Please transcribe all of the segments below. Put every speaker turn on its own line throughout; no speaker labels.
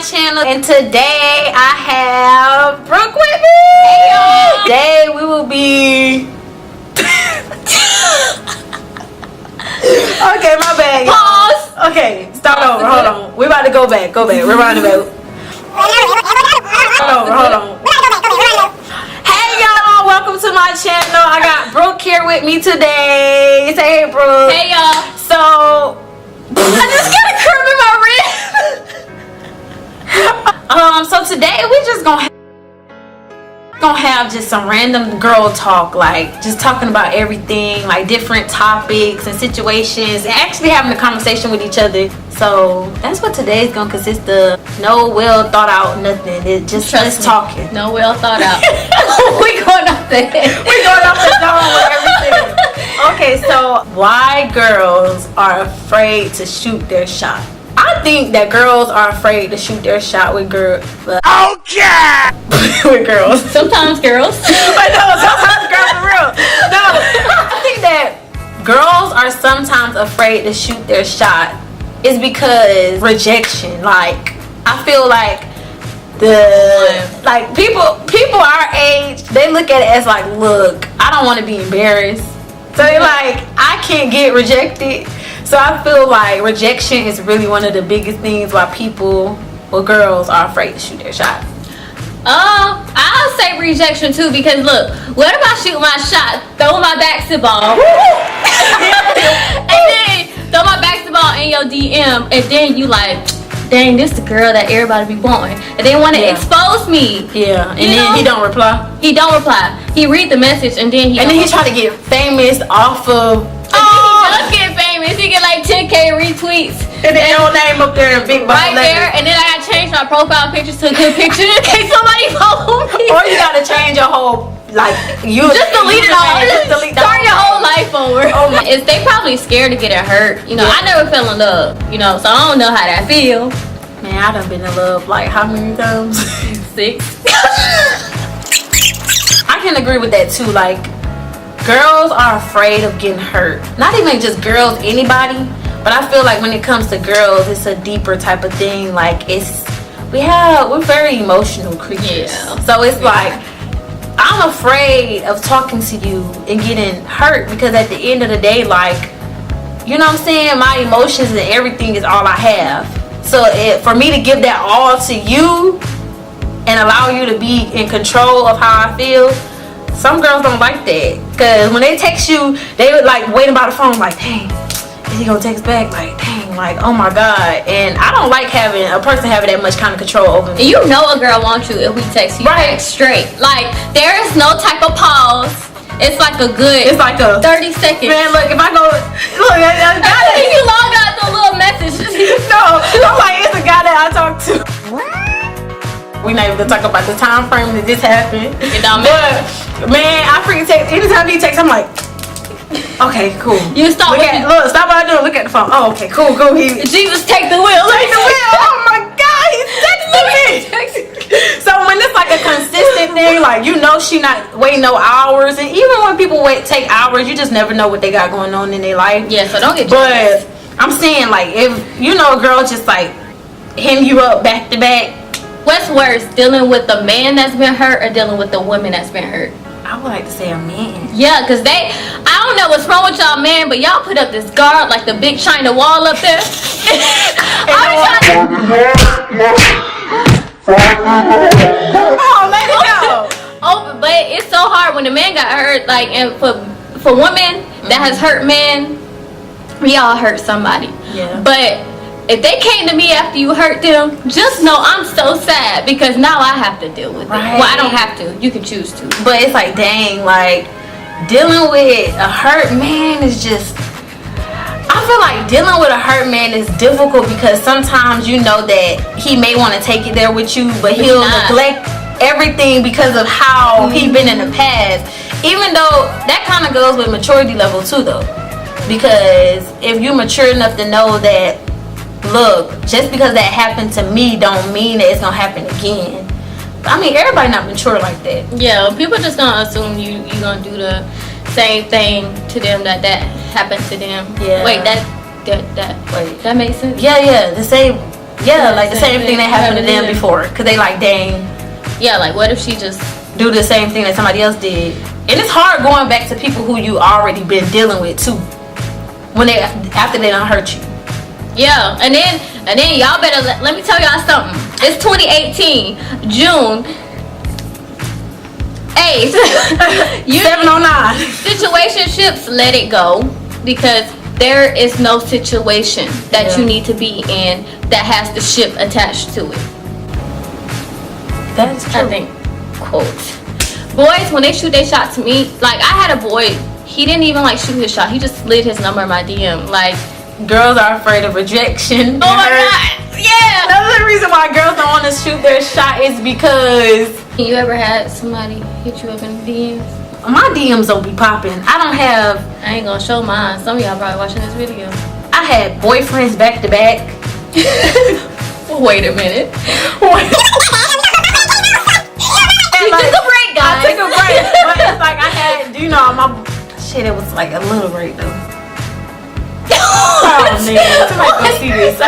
channel, and today I have Brooke with me.
Hey y'all.
Today we will be okay, my bad.
Pause.
Okay, start over. Hold on. We about to go back. Rewind about. Hold on. Hey y'all, welcome to my channel. I got Brooke here with me today. Say hey, Brooke.
Hey y'all.
So I just got a curve in my wrist. So today we just gonna have just some random girl talk, like just talking about everything, like different topics and situations, and actually having a conversation with each other. So that's what today's gonna consist of. No well thought out nothing. It just us talking.
No well thought out. We going off the head.
We going off the dome with everything. Okay, so why girls are afraid to shoot their shot? I think that girls are afraid to shoot their shot with girls. Okay. With girls.
Sometimes girls.
But no, sometimes girls are real. No, I think that girls are sometimes afraid to shoot their shot is because rejection. Like, I feel like people our age, they look at it as like, look, I don't want to be embarrassed. So they like, I can't get rejected. So I feel like rejection is really one of the biggest things why girls are afraid to shoot their shot.
I'll say rejection too, because look, what if I shoot my shot, throw my basketball, and then throw my basketball in your DM, and then you like, dang, this the girl that everybody be wanting, and they want to expose me.
Yeah, and then he don't reply.
He read the message, and then he
try to get famous off of.
He does get famous. He get like 10K retweets.
And then your name up there in big
right there, and then I gotta change my profile picture to a good picture in case somebody follow me.
Or you gotta change your whole, like, you
just delete it all. Just start your whole life over.
Oh my.
They probably scared to get it hurt. You know, I never fell in love. You know, so I don't know how that feel.
Man, I done been in love like how many times?
6.
I can agree with that too. Like, girls are afraid of getting hurt. Not even just girls, anybody. But I feel like when it comes to girls, it's a deeper type of thing. Like, we're very emotional creatures. Yeah. So it's like, I'm afraid of talking to you and getting hurt, because at the end of the day, like, you know what I'm saying? My emotions and everything is all I have. So for me to give that all to you and allow you to be in control of how I feel, some girls don't like that. Because when they text you, they would like waiting by the phone like, dang, is he gonna text back? Like, dang, like, oh my God. And I don't like having a person having that much kind of control over me.
And you know a girl wants you if we text you right straight. Like, there is no type of pause. It's like a 30 seconds.
Man, look, if I go, look, I got it.
You log out the little message.
No, I'm like, it's a guy that I talk to. We not even gonna talk about the time frame that this happened.
It don't matter.
But man, I freaking text. Anytime he texts, I'm like, okay, cool.
You stop.
Look, stop what I do. Look at the phone. Oh, okay, cool.
Jesus, take the wheel.
Take the wheel. Oh my God, he's texting me. So when it's like a consistent thing, like, you know, she not waiting no hours, and even when people take hours, you just never know what they got going on in their life.
Yeah, so don't get
jealous. But I'm saying, like, if you know a girl just like hitting you up back to back.
What's worse, dealing with the man that's been hurt or dealing with the woman that's been hurt?
I would like to say a man.
Yeah, because I don't know what's wrong with y'all, man, but y'all put up this guard like the big China wall up there.
Oh, let it go.
Oh, but it's so hard when the man got hurt. Like, and for women that has hurt men, we all hurt somebody.
Yeah.
But if they came to me after you hurt them, just know I'm so sad, because now I have to deal with it. Well, I don't have to. You can choose to.
But it's like, dang, like, dealing with a hurt man is just, I feel like dealing with a hurt man is difficult, because sometimes you know that he may want to take it there with you, but he'll neglect everything because of how he been in the past. Even though that kind of goes with maturity level too, though. Because if you're mature enough to know that, look, just because that happened to me don't mean that it's gonna happen again. I mean, everybody not mature like that.
Yeah, people just gonna assume you gonna do the same thing to them that happened to them.
Yeah.
Wait, that makes sense?
Yeah. To say Yeah, like the same thing that happened to them before. Because they like, dang.
Yeah, like what if she just
do the same thing that somebody else did? And it's hard going back to people who you already been dealing with too. When they, after they done hurt you.
Yeah, and then y'all better, let me tell y'all something. It's 2018, June 8th.
709.
Situationships, let it go. Because there is no situation that you need to be in that has the ship attached to it.
That's true.
I think, quote. Boys, when they shoot their shot to me, like I had a boy, he didn't even like shoot his shot. He just slid his number in my DM. Like,
girls are afraid of rejection.
Oh my God. Yeah.
Another reason why girls don't want to shoot their shot is because.
You ever had somebody hit you up in DMs?
My DMs don't be popping. I don't have.
I ain't gonna show mine. Some of y'all probably watching this video.
I had boyfriends back to back.
Wait a minute. You took a break, guys.
I took a break, but it's like I had, you know, my shit. It was like a little break though. Oh man, somebody go see this. I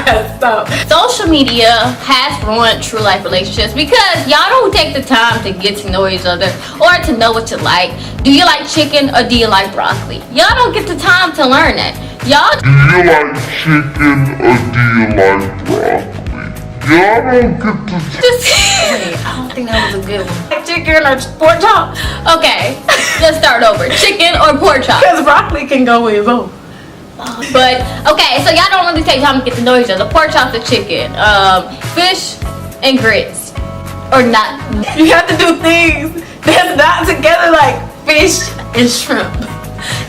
gotta stop.
Social media has ruined true life relationships because y'all don't take the time to get to know each other or to know what you like. Do you like chicken or do you like broccoli? Y'all don't get the time to learn that. Y'all.
Do you like chicken or do you like broccoli? Y'all don't get to.
Wait, I don't think that was a good one. Like chicken or pork chop?
Okay, let's start over. Chicken or pork chop?
Because broccoli can go with both.
But okay, so y'all don't really take time to get to know each other. Pork chops or chicken, fish and grits, or not.
You have to do things that's not together, like fish and shrimp.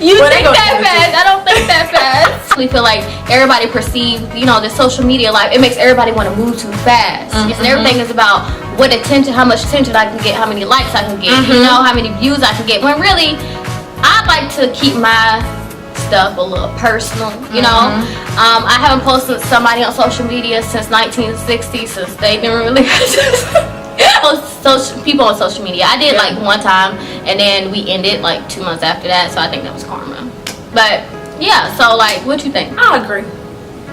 You think that fast? I don't think that fast. We feel like everybody perceives, you know, the social media life. It makes everybody want to move too fast, and everything is about what attention, how much attention I can get, how many likes I can get, you know, how many views I can get. When really, I like to keep my stuff a little personal, you know. I haven't posted somebody on social media since 1960, since they didn't really people on social media. I did like one time, and then we ended like 2 months after that, so I think that was karma. But yeah, so like, what you think?
I agree.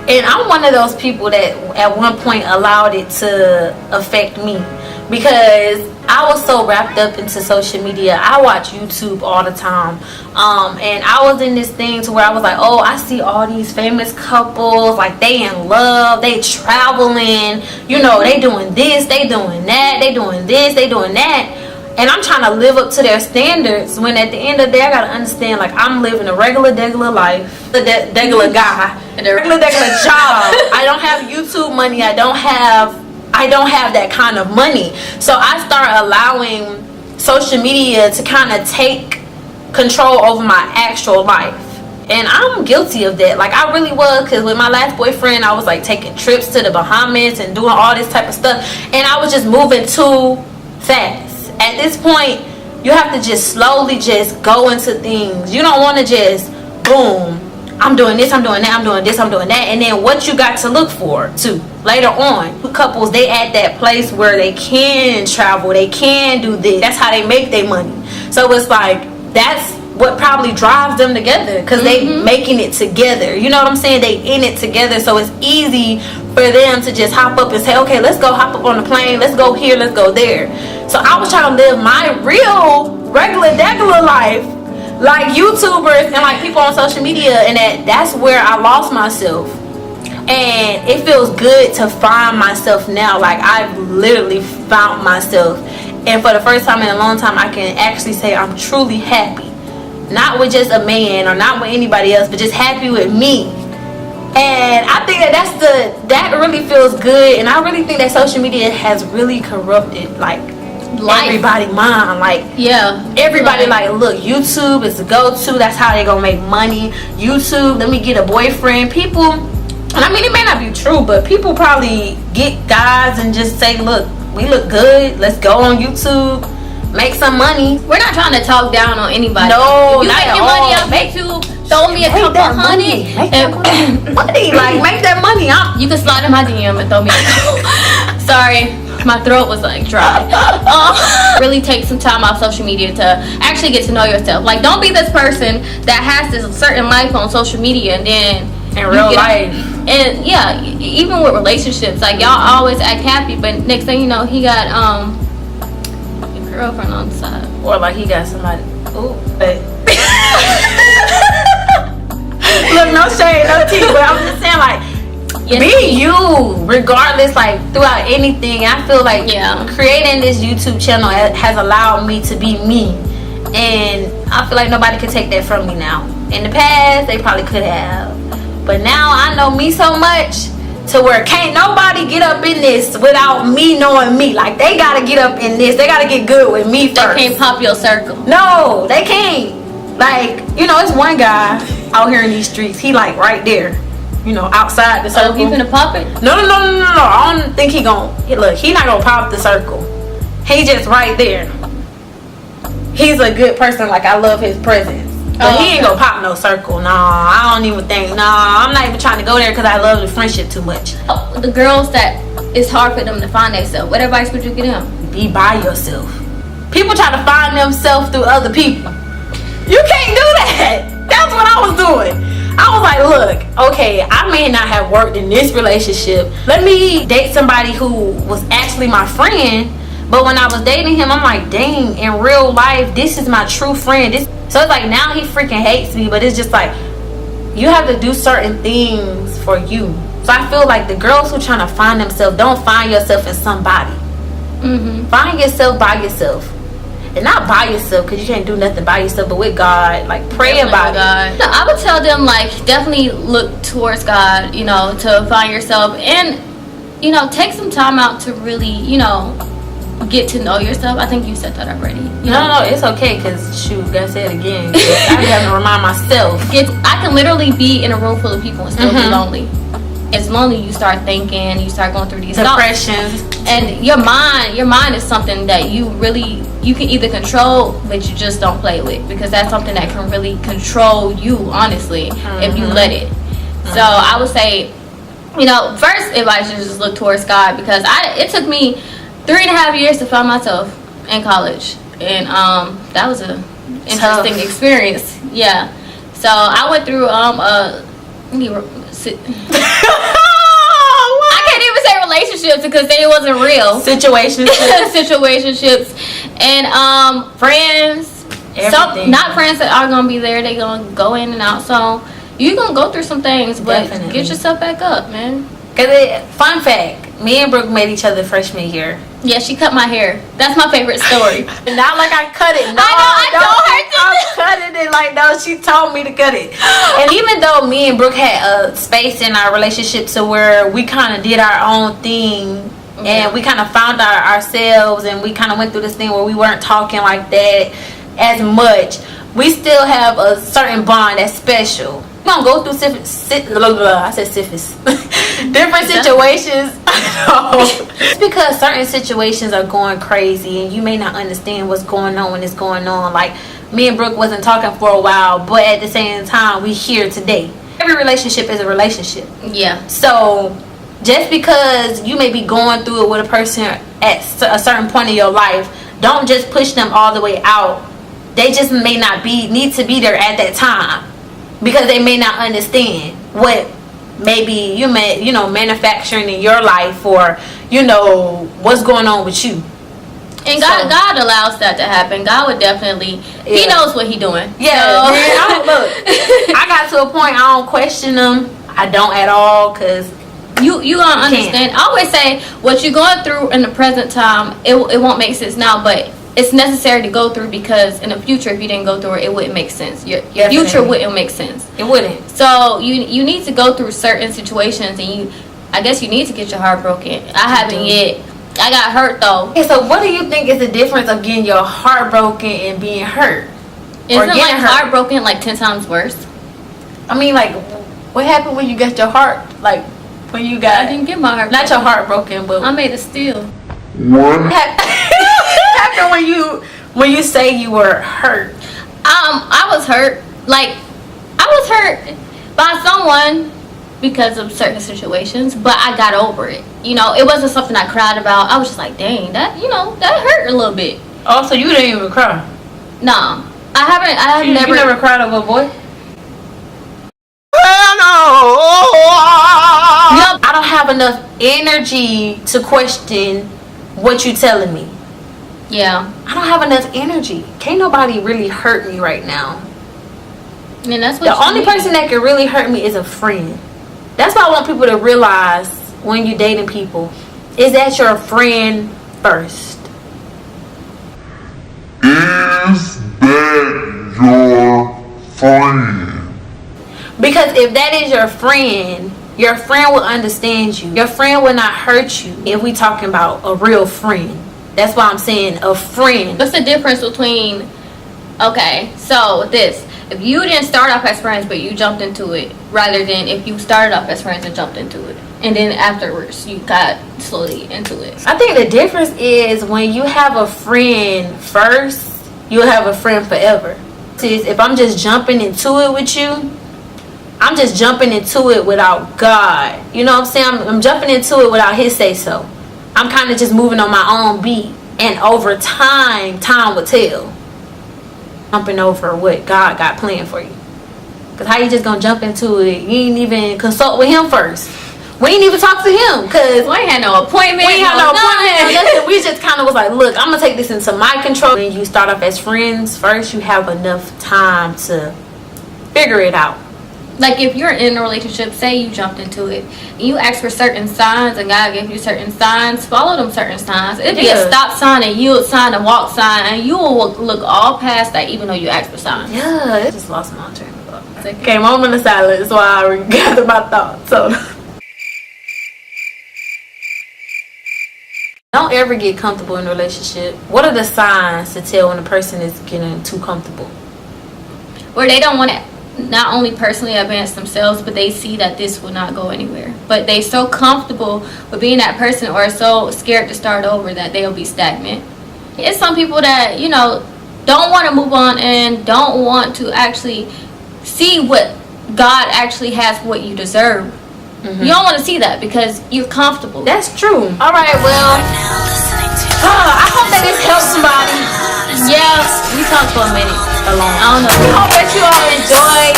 And I'm one of those people that at one point allowed it to affect me because I was so wrapped up into social media. I watch YouTube all the time, and I was in this thing to where I was like, oh, I see all these famous couples, like they in love, they traveling, you know, they doing this, they doing that, they doing this, they doing that, and I'm trying to live up to their standards, when at the end of the day I gotta understand, like, I'm living a regular degular life, a degular guy, and a regular degular job. I don't have YouTube money, I don't have that kind of money. So I start allowing social media to kind of take control over my actual life. And I'm guilty of that. Like, I really was, because with my last boyfriend, I was like taking trips to the Bahamas and doing all this type of stuff. And I was just moving too fast. At this point, you have to just slowly just go into things. You don't want to just, boom, I'm doing this, I'm doing that, I'm doing this, I'm doing that. And then what you got to look for too later on. Couples, they at that place where they can travel, they can do this. That's how they make their money. So it's like, that's what probably drives them together, because they making it together. You know what I'm saying? They in it together, so it's easy for them to just hop up and say, okay, let's go hop up on the plane, let's go here, let's go there. So I was trying to live my real regular degular life like YouTubers and like people on social media, and that's where I lost myself. And it feels good to find myself now. Like, I've literally found myself, and for the first time in a long time, I can actually say I'm truly happy, not with just a man or not with anybody else, but just happy with me. And I think that really feels good. And I really think that social media has really corrupted like everybody mind. Like, yeah, everybody like, look, YouTube is the go-to, that's how they gonna make money. YouTube, let me get a boyfriend. People, and I mean, it may not be true, but people probably get guys and just say, look, we look good, let's go on YouTube, make some money.
We're not trying to talk down on anybody.
No,
if you make your money off YouTube, throw me a couple $100.
Money, like, make that money.
You can slide in my DM and throw me a couple. Sorry, my throat was like dry. Really take some time off social media to actually get to know yourself. Like, don't be this person that has this certain life on social media and then
In real life.
And yeah, even with relationships, like y'all always act happy, but next thing you know, he got a girlfriend on the side,
or like he got somebody. Ooh, but look, no shade, no tea, but I'm just saying, like, be you, regardless, like throughout anything. I feel like creating this YouTube channel has allowed me to be me, and I feel like nobody can take that from me now. In the past, they probably could have. But now I know me so much to where can't nobody get up in this without me knowing me. Like, they gotta get up in this. They gotta get good with me first.
They can't pop your circle.
No, they can't. Like, you know, it's one guy out here in these streets. He like right there, you know, outside the circle.
Oh, he finna pop it?
No. I don't think he gon' look. He not gonna pop the circle. He just right there. He's a good person. Like, I love his presence. But he ain't gonna pop no circle. Nah, I don't even think. Nah, I'm not even trying to go there because I love the friendship too much.
The girls that it's hard for them to find themselves. What advice would you give them?
Be by yourself. People try to find themselves through other people. You can't do that. That's what I was doing. I was like, look, okay, I may not have worked in this relationship. Let me date somebody who was actually my friend. But when I was dating him, I'm like, dang, in real life, this is my true friend. So it's like, now he freaking hates me, but it's just like, you have to do certain things for you. So I feel like the girls who trying to find themselves, don't find yourself in somebody. Find yourself by yourself. And not by yourself, because you can't do nothing by yourself, but with God. Like, pray about it.
No, I would tell them, like, definitely look towards God, you know, to find yourself. And, you know, take some time out to really, you know, get to know yourself. I think you said that already.
No, it's okay, because shoot, gotta say it again. I have to remind myself.
I can literally be in a room full of people and still be lonely. It's lonely. You start thinking, you start going through these
depressions,
and your mind is something that you can either control, but you just don't play with, because that's something that can really control you, honestly, if you let it. So I would say, you know, first advice is just look towards God, because it took me 3.5 years to find myself in college, and that was an interesting experience. Yeah, so I went through I can't even say relationships because they wasn't real. Situationships and friends. Everything. Not friends that are gonna be there. They gonna go in and out. So you gonna go through some things, but get yourself back up, man.
Fun fact, me and Brooke met each other freshman year.
Yeah, she cut my hair. That's my favorite story.
Not like I cut it. No,
I told her to.
I'm cutting it like, no, she told me to cut it. And even though me and Brooke had a space in our relationship to where we kind of did our own thing, and we kind of found ourselves, and we kind of went through this thing where we weren't talking like that as much, we still have a certain bond that's special. We're gonna go through different situations. It's because certain situations are going crazy and you may not understand what's going on when it's going on. Like, me and Brooke wasn't talking for a while, but at the same time, we here today. Every relationship is a relationship.
Yeah.
So just because you may be going through it with a person at a certain point in your life, don't just push them all the way out. They just may not need to be there at that time, because they may not understand what maybe manufacturing in your life, or what's going on with you.
And God allows that to happen. God would definitely, He knows what He doing.
Yeah, so. Man, I got to a point I don't question them. I don't at all, because
you gonna understand. I always say what you're going through in the present time, it won't make sense now, but it's necessary to go through, because in the future, if you didn't go through it wouldn't make sense. Your future wouldn't make sense.
It wouldn't.
So you need to go through certain situations, and I guess you need to get your heart broken. I haven't yet. I got hurt though.
Okay, so what do you think is the difference of getting your heart broken and being hurt?
Isn't like heartbroken like 10 times worse?
I mean, like, what happened when you got your heart, like, when you got...
I didn't get my heart
not broken. Your heart broken, but...
I made a steal.
What
happened when you say you were hurt?
I was hurt. Like, I was hurt by someone because of certain situations, but I got over it. It wasn't something I cried about. I was just like, dang, that hurt a little bit.
Oh, so you didn't even cry?
No, I haven't. I have never.
You never cried over a boy?
Hell no!
enough energy to question what you telling me.
Yeah.
I don't have enough energy. Can't nobody really hurt me right now.
And that's what
the only person that can really hurt me is a friend. That's why I want people to realize when you're dating people, is that your friend first?
Is that your friend?
Because if that is your friend will understand you. Your friend will not hurt you if we talking about a real friend. That's why I'm saying a friend.
What's the difference between, okay, so this, if you didn't start off as friends but you jumped into it, rather than if you started off as friends and jumped into it, and then afterwards you got slowly into it?
I think the difference is when you have a friend first, you'll have a friend forever. If I'm just jumping into it with you, I'm just jumping into it without God. You know what I'm saying? I'm jumping into it without his say so. I'm kind of just moving on my own beat. And over time will tell. Jumping over what God got planned for you. Because how you just going to jump into it? You ain't even consult with him first. We ain't even talk to him. Because
we ain't had no appointment.
We ain't had no appointment. We just kind of was like, look, I'm going to take this into my control. When you start off as friends first, you have enough time to figure it out.
Like if you're in a relationship, say you jumped into it, and you ask for certain signs, and God gave you certain signs, follow them certain signs. It'd be a stop sign, a yield sign, a walk sign, and you will look all past that, even though you asked for signs.
Yeah, I just lost my train of thought. Okay, moment of silence while I gather my thoughts. So don't ever get comfortable in a relationship. What are the signs to tell when a person is getting too comfortable?
Where they don't want to not only personally advance themselves, but they see that this will not go anywhere. But they so comfortable with being that person, or so scared to start over, that they'll be stagnant. It's some people that, you know, don't want to move on and don't want to actually see what God actually has, what you deserve. You don't want to see that because you're comfortable.
That's true. All right, well, I hope that this helps somebody.
Yeah, we talked for a minute alone. I don't know.
We hope that you all enjoyed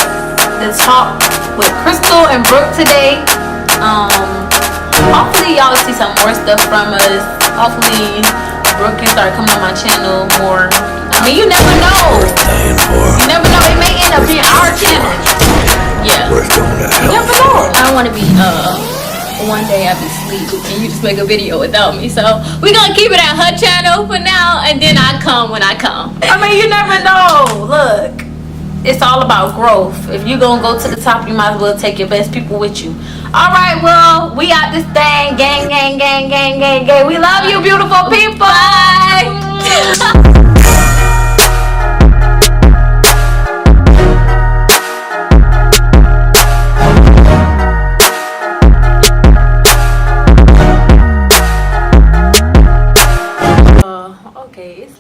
the talk with Crystal and Brooke today. Hopefully y'all see some more stuff from us. Hopefully Brooke can start coming on my channel more. I mean, you never know. You never know. It may end up being our channel. Yeah. You never know.
I don't want to be one day I be asleep and you just make a video without me. So we're gonna keep it at her channel for now, and then I come when I come.
I mean, you never know. Look, it's all about growth. If you're gonna go to the top, you might as well take your best people with you. All right, well, we out this thing. Gang, gang, gang, gang, gang, gang. We love you, beautiful people. Bye.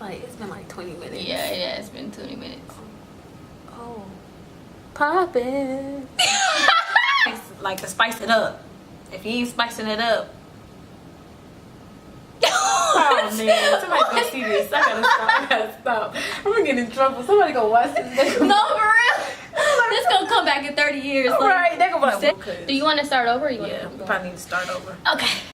It's been like 20 minutes.
Yeah, it's been 20 minutes.
Oh, poppin'. Like to spice it up. If you ain't spicing it up. Oh man, somebody gonna see this. I gotta stop. I'm gonna get in trouble. Somebody gonna watch this.
No, for real. This gonna come back in 30 years.
Right, they're gonna be like,
do you want to start over? Or you
yeah, we probably need to start over.
Okay.